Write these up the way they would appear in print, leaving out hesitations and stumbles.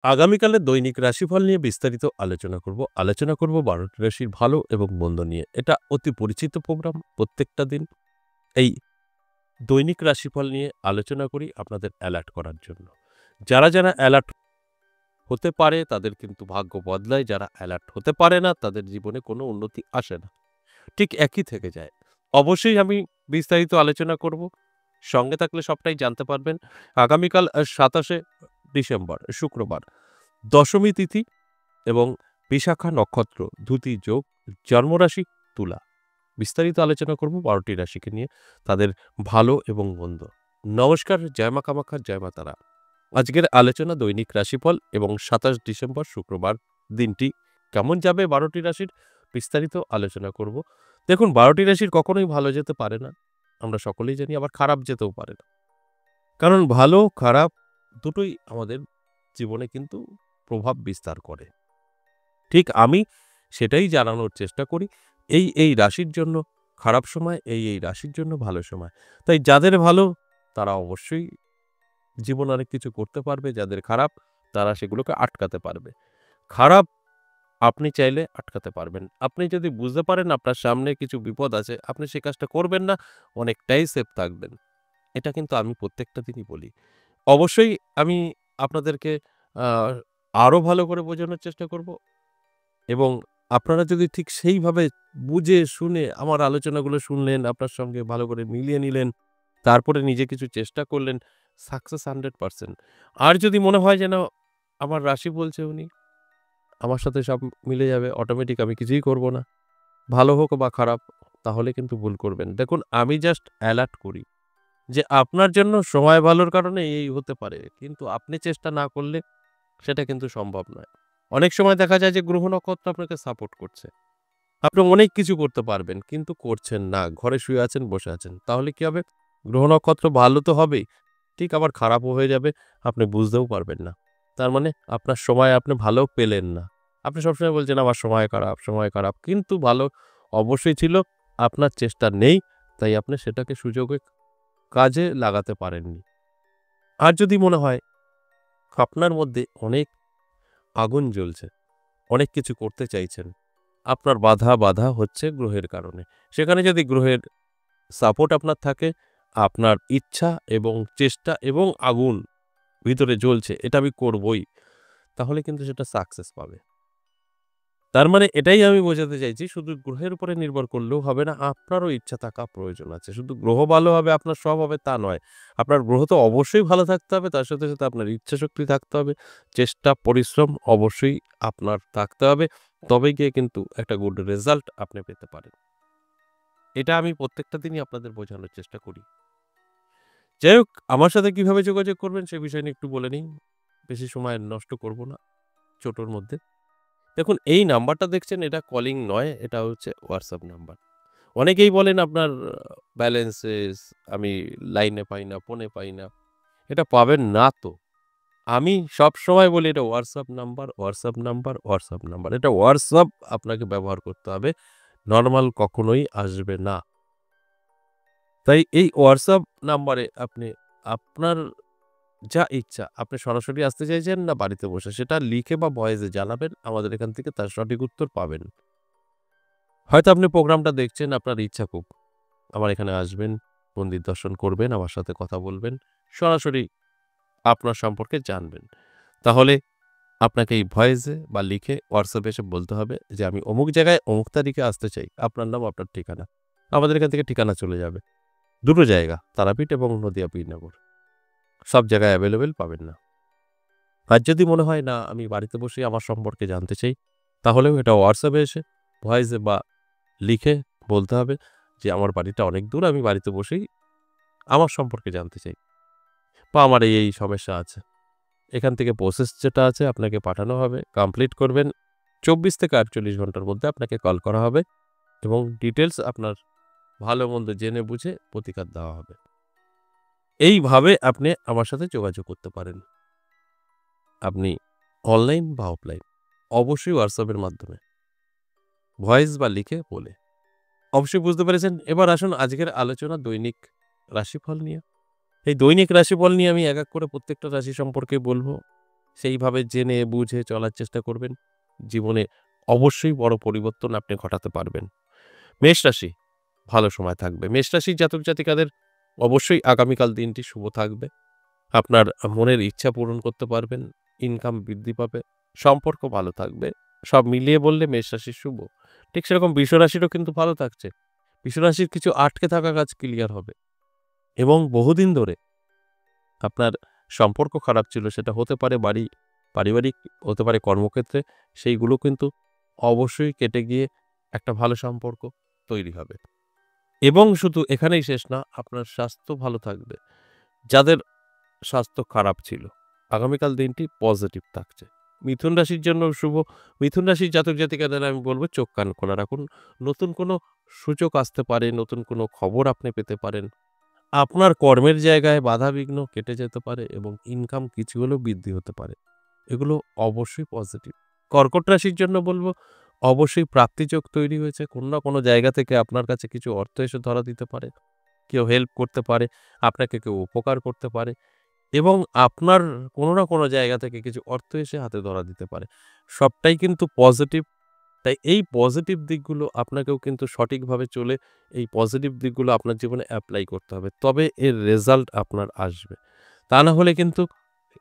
আগামীকালের দৈনিক রাশিফল নিয়ে বিস্তারিত আলোচনা করব। আলোচনা করব ১২টি রাশির ভালো এবং মন্দ নিয়ে। এটা অতি পরিচিত প্রোগ্রাম। প্রত্যেকটা দিন এই দৈনিক রাশিফল নিয়ে আলোচনা করি আপনাদের অ্যালার্ট করার জন্য। যারা অ্যালার্ট হতে পারে তাদের কিন্তু ভাগ্য বদলায়। যারা অ্যালার্ট হতে পারে না তাদের জীবনে কোনো উন্নতি আসে না। ঠিক একই থেকে যায়। অবশ্যই আমি বিস্তারিত আলোচনা করব। সঙ্গে থাকলে সবটাই জানতে পারবেন। আগামীকাল ২৭শে ডিসেম্বর শুক্রবার দশমী তিথি এবং বিশাখা নক্ষত্র, ধুতি যোগ, জন্মরাশি তুলা। বিস্তারিত আলোচনা করব ১২টি রাশিকে নিয়ে, তাদের ভালো এবং মন্দ। নমস্কার, জয় মা কামাখ্যা, জয় মা তারা। আজকের আলোচনা দৈনিক রাশিফল এবং ২৭ ডিসেম্বর শুক্রবার দিনটি কেমন যাবে ১২টি রাশির বিস্তারিত আলোচনা করব। দেখুন, ১২টি রাশির কখনোই ভালো যেতে পারে না। আমরা সকলেই জানি, আবার খারাপ যেতেও পারে না। কারণ ভালো খারাপ দুটোই আমাদের জীবনে কিন্তু প্রভাব বিস্তার করে। ঠিক আমি সেটাই জানানোর চেষ্টা করি। এই রাশির জন্য খারাপ সময়, এই রাশির জন্য ভালো সময়। তাই যাদের ভালো তারা অবশ্যই জীবনে অনেক কিছু করতে পারবে, যাদের খারাপ তারা সেগুলোকে আটকাতে পারবে। খারাপ আপনি চাইলে আটকাতে পারবেন। আপনি যদি বুঝতে পারেন আপনার সামনে কিছু বিপদ আছে, আপনি সে কাজটা করবেন না, অনেকটাই সেফ থাকবেন। এটা কিন্তু আমি প্রত্যেকটা দিনই বলি। অবশ্যই আমি আপনাদেরকে আ আরো ভালো করে বোঝানোর চেষ্টা করব। এবং আপনারা যদি ঠিক সেইভাবে বুঝে শুনে আমার আলোচনাগুলো শুনলেন, আপনার সঙ্গে ভালো করে মিলিয়ে নিলেন, তারপরে নিজে কিছু চেষ্টা করলেন, সাকসেস 100%। আর যদি মনে হয় যেন আমার রাশি বলছে উনি, আমার সাথে সব মিলে যাবে, অটোমেটিক আমি কিছুই করব না, ভালো হোক বা খারাপ, তাহলে কিন্তু ভুল করবেন। দেখুন, আমি জাস্ট অ্যালার্ট করি যে আপনার জন্য সময় ভালোর কারণে এই হতে পারে। কিন্তু আপনি চেষ্টা না করলে সেটা কিন্তু সম্ভব নয়। অনেক সময় দেখা যায় যে গ্রহ নক্ষত্র আপনাকে সাপোর্ট করছে। আপনি অনেক কিছু করতে পারবেন কিন্তু করছেন না। ঘরে শুয়ে আছেন, বসে আছেন। তাহলে কি হবে? গ্রহ নক্ষত্র ভালো তো হবেই, ঠিক আবার খারাপও হয়ে যাবে। আপনি বুঝতেও পারবেন না। তার মানে আপনার সময় আপনি ভালো পেলেন না। আপনি সবসময় বলছেন আমার সময় খারাপ, সময় খারাপ। কিন্তু ভালো অবশ্যই ছিল। আপনার চেষ্টা নেই। তাই আপনি সেটাকে সুযোগে কাজে লাগাতে পারেননি। আর যদি মনে হয় আপনার মধ্যে অনেক আগুন জ্বলছে, অনেক কিছু করতে চাইছেন, আপনার বাধা হচ্ছে গ্রহের কারণে। সেখানে যদি গ্রহের সাপোর্ট আপনার থাকে, আপনার ইচ্ছা এবং চেষ্টা এবং আগুন ভিতরে জ্বলছে, এটা আমি করবই, তাহলে কিন্তু সেটা সাকসেস পাবে। তার মানে এটাই আমি বোঝাতে চাইছি, শুধু গ্রহের উপরে নির্ভর করলেও হবে না, আপনারও ইচ্ছা থাকা প্রয়োজন আছে। শুধু গ্রহ ভালো হবে, আপনার সব হবে তা নয়। আপনার গ্রহ তো অবশ্যই ভালো থাকতে হবে, তার সাথে আপনার ইচ্ছাশক্তি থাকতে হবে, চেষ্টা, পরিশ্রম অবশ্যই আপনার থাকতে হবে। তবে গিয়ে কিন্তু একটা গুড রেজাল্ট আপনি পেতে পারেন। এটা আমি প্রত্যেকটা দিনই আপনাদের বোঝানোর চেষ্টা করি। যাই হোক, আমার সাথে কিভাবে যোগাযোগ করবেন সে বিষয় নিয়ে একটু বলে নিই। বেশি সময় নষ্ট করব না ছোটর মধ্যে। দেখুন, এই নাম্বারটা দেখছেন, এটা কলিং নয়, এটা হচ্ছে WhatsApp নাম্বার। অনেকেই বলেন আপনার ব্যালেন্স শেষ, আমি লাইনে পাই না, ফোনে পাই না। এটা পাবেন না তো। আমি সবসময় বলি এটা WhatsApp number, WhatsApp number, WhatsApp number. এটা WhatsApp আপনাকে ব্যবহার করতে হবে। নরমাল কখনোই আসবে না। তাই এই WhatsApp নাম্বারে আপনি আপনার যা ইচ্ছা, আপনি সরাসরি আসতে চাইছেন না বাড়িতে বসে, সেটা লিখে বা ভয়েসে জানাবেন। আমাদের এখান থেকে তার সঠিক উত্তর পাবেন। হয়তো আপনি প্রোগ্রামটা দেখছেন, আপনার ইচ্ছা খুব আমার এখানে আসবেন, মন্দির দর্শন করবেন, আমার সাথে কথা বলবেন, সরাসরি আপনার সম্পর্কে জানবেন। তাহলে আপনাকে এই ভয়েসে বা লিখে WhatsApp এ এসে বলতে হবে যে, "আমি অমুক জায়গায় অমুক তারিখে আসতে চাই।" আপনার নাম, আপনার ঠিকানা। আমাদের এখান থেকে ঠিকানা চলে যাবে। ২ টো জায়গা, তারাপীঠ এবং নদিয়া বীরনগর। সব জায়গায় এভেইলেবল পাবেন না। আর যদি মনে হয় না আমি বাড়িতে বসেই আমার সম্পর্কে জানতে চাই, তাহলেও এটা WhatsApp এ এসে ভয়েসে বা লিখে বলতে হবে যে, "আমার বাড়িটা অনেক দূর, আমি বাড়িতে বসেই আমার সম্পর্কে জানতে চাই। বা আমার এই সমস্যা আছে।" এখান থেকে প্রসেস যেটা আছে আপনাকে পাঠানো হবে, কমপ্লিট করবেন। ২৪ থেকে ৪৮ ঘন্টার মধ্যে আপনাকে কল করা হবে এবং ডিটেইলস আপনার ভালো-মন্দ জেনে বুঝে প্রতিকার দেওয়া হবে। এইভাবে আপনি আমার সাথে যোগাযোগ করতে পারেন। আপনি অনলাইন বা অফলাইন, অবশ্যই WhatsApp এর মাধ্যমে ভয়েস বা লিখে বলে। অবশ্যই বুঝতে পেরেছেন। এবার আসুন আজকের আলোচনা দৈনিক রাশিফল নিয়ে। এই দৈনিক রাশিফল নিয়ে আমি এক করে প্রত্যেকটা রাশি সম্পর্কে বলব। সেইভাবে জেনে বুঝে চলার চেষ্টা করবেন। জীবনে অবশ্যই বড় পরিবর্তন আপনি ঘটাতে পারবেন। মেষ রাশি, ভালো সময় থাকবে। মেষ রাশির জাতক-জাতিকাদের অবশ্যই আগামীকাল দিনটি শুভ থাকবে। আপনার মনের ইচ্ছা পূরণ করতে পারবেন, ইনকাম বৃদ্ধি পাবে, সম্পর্ক ভালো থাকবে। সব মিলিয়ে বললে মেষ রাশি শুভ। ঠিক সেরকম বৃষ রাশিরও কিন্তু ভালো থাকছে। বৃষ রাশির কিছু আটকে থাকা কাজ ক্লিয়ার হবে এবং বহুদিন ধরে আপনার সম্পর্ক খারাপ ছিল, সেটা হতে পারে পারিবারিক, হতে পারে কর্মক্ষেত্রে, সেইগুলো কিন্তু অবশ্যই কেটে গিয়ে একটা ভালো সম্পর্ক তৈরি হবে। এবং শুধু এখানেই শেষ না, আপনার স্বাস্থ্য ভালো থাকবে। যাদের স্বাস্থ্য খারাপ ছিল, আগামীকাল দিনটি পজিটিভ থাকছে। মিথুন রাশির জন্য শুভ। মিথুন রাশির জাতক-জাতিকাদের আমি বলব চোখ কান খোলা রাখুন। নতুন কোনো সুযোগ আসতে পারে, নতুন কোনো খবর আপনি পেতে পারেন। আপনার কর্মের জায়গায় বাধাবিঘ্ন কেটে যেতে পারে এবং ইনকাম কিছু হলেও বৃদ্ধি হতে পারে। এগুলো অবশ্যই পজিটিভ। কর্কট রাশির জন্য বলব অবশ্যই প্রাপ্তিযোগ তৈরি হয়েছে। কোনো না কোনো জায়গা থেকে আপনার কাছে কিছু অর্থ এসে ধরা দিতে পারে। কেউ হেল্প করতে পারে, আপনাকে কেউ উপকার করতে পারে এবং আপনার কোনো না কোনো জায়গা থেকে কিছু অর্থ এসে হাতে ধরা দিতে পারে। সবটাই কিন্তু পজিটিভ। তাই এই পজিটিভ দিকগুলো আপনাকেও কিন্তু সঠিকভাবে চলে এই পজিটিভ দিকগুলো আপনার জীবনে এপ্লাই করতে হবে। তবে এর রেজাল্ট আপনার আসবে। তা না হলে কিন্তু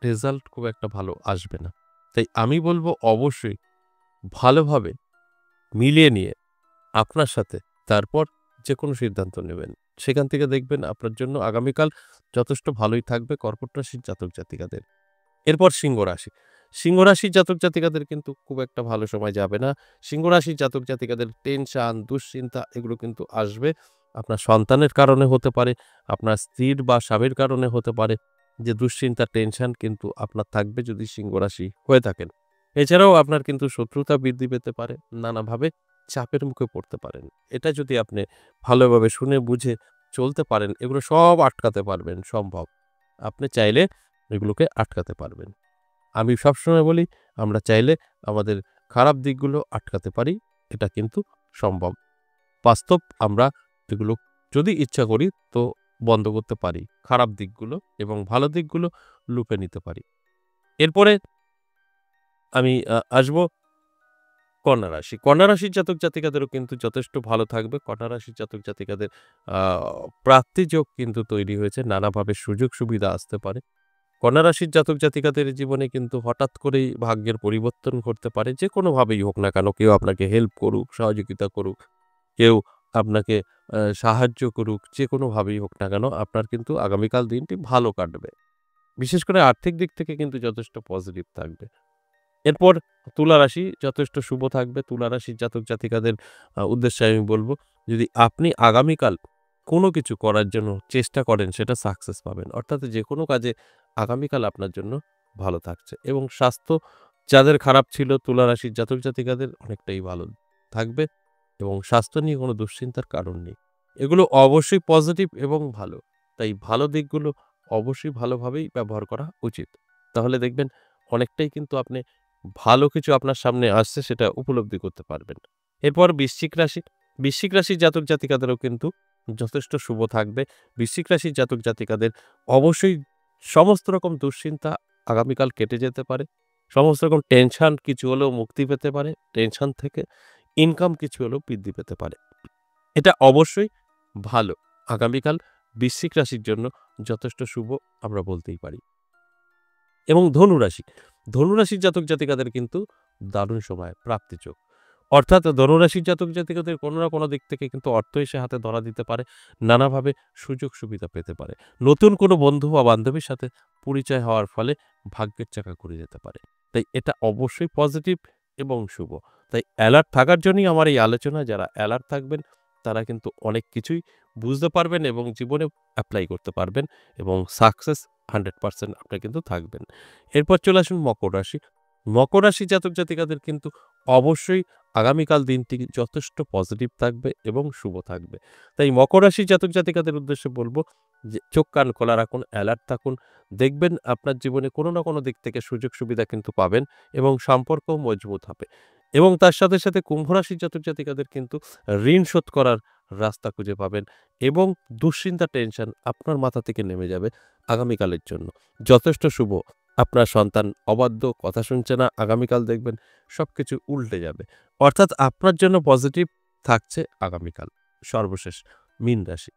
রেজাল্ট খুব একটা ভালো আসবে না। তাই আমি বলব অবশ্যই ভালোভাবে মিলিয়ে নিয়ে আপনার সাথে তারপর যেকোনো সিদ্ধান্ত নেবেন। সেখান থেকে দেখবেন আপনার জন্য আগামীকাল যথেষ্ট ভালোই থাকবে কর্কট রাশির জাতক-জাতিকাদের। এরপর সিংহ রাশি। সিংহ রাশির জাতক-জাতিকাদের কিন্তু খুব একটা ভালো সময় যাবে না। সিংহ রাশির জাতক-জাতিকাদের টেনশন, দুশ্চিন্তা এগুলো কিন্তু আসবে। আপনার সন্তানের কারণে হতে পারে, আপনার স্ত্রীর বা স্বামীর কারণে হতে পারে যে দুশ্চিন্তা, টেনশন কিন্তু আপনার থাকবে যদি সিংহ রাশি হয়ে থাকেন। এছাড়াও আপনার কিন্তু শত্রুতা বৃদ্ধি পেতে পারে, নানাভাবে চাপের মুখে পড়তে পারেন। এটা যদি আপনি ভালোভাবে শুনে বুঝে চলতে পারেন, এগুলো সব আটকাতে পারবেন সম্ভব। আপনি চাইলে এগুলোকে আটকাতে পারবেন। আমি সবসময় বলি আমরা চাইলে আমাদের খারাপ দিকগুলো আটকাতে পারি। এটা কিন্তু সম্ভব। বাস্তব আমরা এগুলো যদি ইচ্ছা করি তো বন্ধ করতে পারি। খারাপ দিকগুলো এবং ভালো দিকগুলো লুপে নিতে পারি। এরপরে আমি আসবো কন্যা রাশি। কন্যা রাশির জাতক-জাতিকাদেরও কিন্তু যথেষ্ট ভালো থাকবে। কন্যা রাশির জাতক-জাতিকাদের আ প্রাপ্তিযোগ কিন্তু তৈরি হয়েছে। নানাভাবে সুযোগ সুবিধা আসতে পারে। কন্যা রাশির জাতক-জাতিকাদের জীবনে কিন্তু হঠাৎ করেই ভাগ্যের পরিবর্তন ঘটতে পারে। যেকোনোভাবেই হোক না কেন, কেউ আপনাকে হেল্প করুক, সহযোগিতা করুক, কেউ আপনাকে সাহায্য করুক, যেকোনোভাবেই হোক না কেন, আপনার কিন্তু আগামীকাল দিনটি ভালো কাটবে। বিশেষ করে আর্থিক দিক থেকে কিন্তু যথেষ্ট পজিটিভ থাকবে। এরপর তুলা রাশি যথেষ্ট শুভ থাকবে। তুলা রাশির জাতক-জাতিকাদের উদ্দেশ্যে আমি বলব, যদি আপনি আগামীকাল কোনো কিছু করার জন্য চেষ্টা করেন, সেটা সাকসেস পাবেন। অর্থাৎ যেকোনো কাজে আগামীকাল আপনার জন্য ভালো থাকছে এবং স্বাস্থ্য যাদের খারাপ ছিল তুলা রাশির জাতক-জাতিকাদের অনেকটাই ভালো থাকবে এবং স্বাস্থ্য নিয়ে কোনো দুশ্চিন্তার কারণ নেই। এগুলো অবশ্যই পজিটিভ এবং ভালো। তাই ভালো দিকগুলো অবশ্যই ভালোভাবেই ব্যবহার করা উচিত। তাহলে দেখবেন অনেকটাই কিন্তু আপনি ভালো কিছু আপনার সামনে আসছে সেটা উপলব্ধি করতে পারবেন। এরপর বৃশ্চিক রাশি। বৃশ্চিক রাশির জাতক-জাতিকাদেরও কিন্তু যথেষ্ট শুভ থাকবে। বৃশ্চিক রাশির জাতক-জাতিকাদের অবশ্যই সমস্ত রকম দুশ্চিন্তা আগামীকাল কেটে যেতে পারে। সমস্ত রকম টেনশন কিছু হলেও মুক্তি পেতে পারে। টেনশন থেকে ইনকাম কিছু হলেও বৃদ্ধি পেতে পারে। এটা অবশ্যই ভালো। আগামীকাল বৃশ্চিক রাশির জন্য যথেষ্ট শুভ আমরা বলতেই পারি। এবং ধনুরাশি। ধনুরাশির জাতক-জাতিকাদের কিন্তু দারুণ সময়, প্রাপ্তিযোগ। অর্থাৎ ধনুরাশির জাতক-জাতিকাদের কোনো না কোনো দিক থেকে কিন্তু অর্থ এসে হাতে ধরা দিতে পারে। নানাভাবে সুযোগ সুবিধা পেতে পারে। নতুন কোনো বন্ধু বা বান্ধবীর সাথে পরিচয় হওয়ার ফলে ভাগ্যের চাকা ঘুরে যেতে পারে। তাই এটা অবশ্যই পজিটিভ এবং শুভ। তাই অ্যালার্ট থাকার জন্যই আমার এই আলোচনা। যারা অ্যালার্ট থাকবেন তারা কিন্তু অনেক কিছুই বুঝতে পারবেন এবং জীবনে এপ্লাই করতে পারবেন এবং সাকসেস 100% আপনি কিন্তু থাকবেন। এরপর চলে আসুন মকর রাশি। মকর রাশির জাতক-জাতিকাদের কিন্তু অবশ্যই আগামীকাল দিনটি যথেষ্ট পজিটিভ থাকবে এবং শুভ থাকবে। তাই মকর রাশির জাতক-জাতিকাদের উদ্দেশ্যে বলব যে চোখ কান খোলা রাখুন, অ্যালার্ট থাকুন। দেখবেন আপনার জীবনে কোনো না কোনো দিক থেকে সুযোগ সুবিধা কিন্তু পাবেন এবং সম্পর্কও মজবুত হবে। এবং তার সাথে, সাথে কুম্ভ রাশির জাতক-জাতিকাদের কিন্তু ঋণ শোধ করার রাস্তা খুঁজে পাবেন এবং দুশ্চিন্তা, টেনশন আপনার মাথা থেকে নেমে যাবে আগামীকালের জন্য। যথেষ্ট শুভ। আপনার সন্তান অবাধ্য, কথা শুনছে না, আগামীকাল দেখবেন সবকিছু উল্টে যাবে। অর্থাৎ আপনার জন্য পজিটিভ থাকছে আগামীকাল। সর্বশেষ মীন রাশি।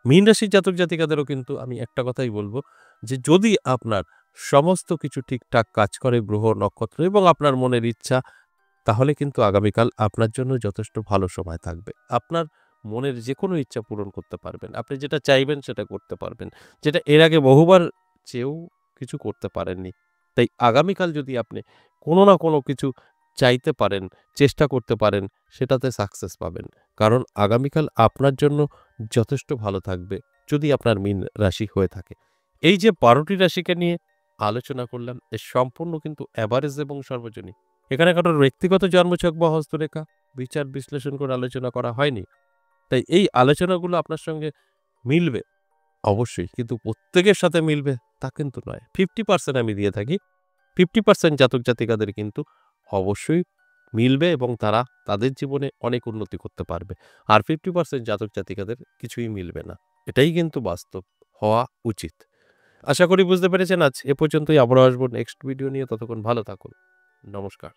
মীন রাশির জাতক জাতিকাদেরও কিন্তু আমি একটা কথাই বলব যে যদি আপনার সমস্ত কিছু ঠিকঠাক কাজ করে গ্রহ নক্ষত্র এবং আপনার মনের ইচ্ছা, তাহলে কিন্তু আগামীকাল আপনার জন্য যথেষ্ট ভালো সময় থাকবে। আপনার মনের যেকোনো ইচ্ছা পূরণ করতে পারবেন। আপনি যেটা চাইবেন সেটা করতে পারবেন। যেটা এর আগে বহুবার চেয়েও কিছু করতে পারেননি। তাই আগামীকাল যদি আপনি কোনো না কোনো কিছু চাইতে পারেন, চেষ্টা করতে পারেন, সেটাতে সাকসেস পাবেন। কারণ আগামীকাল আপনার জন্য যথেষ্ট ভালো থাকবে, যদি আপনার মীন রাশি হয়ে থাকে। এই যে ১২ টি রাশিকে নিয়ে আলোচনা করলাম, এর সম্পূর্ণ কিন্তু এভারেজ এবং সর্বজনীন। এখানে কারোর ব্যক্তিগত জন্মছক বা হস্তরেখা বিচার বিশ্লেষণ করে আলোচনা করা হয়নি। তাই এই আলোচনাগুলো আপনার সঙ্গে মিলবে অবশ্যই, কিন্তু প্রত্যেকের সাথে মিলবে তা কিন্তু নয়। 50% আমি দিয়ে থাকি। 50% জাতক জাতিকাদের কিন্তু অবশ্যই মিলবে এবং তারা তাদের জীবনে অনেক উন্নতি করতে পারবে। আর 50% জাতক জাতিকাদের কিছুই মিলবে না। এটাই কিন্তু বাস্তব হওয়া উচিত। আশা করি বুঝতে পেরেছেন। আজ এ পর্যন্তই। আবারও আসবো নেক্সট ভিডিও নিয়ে। ততক্ষণ ভালো থাকুন। নমস্কার।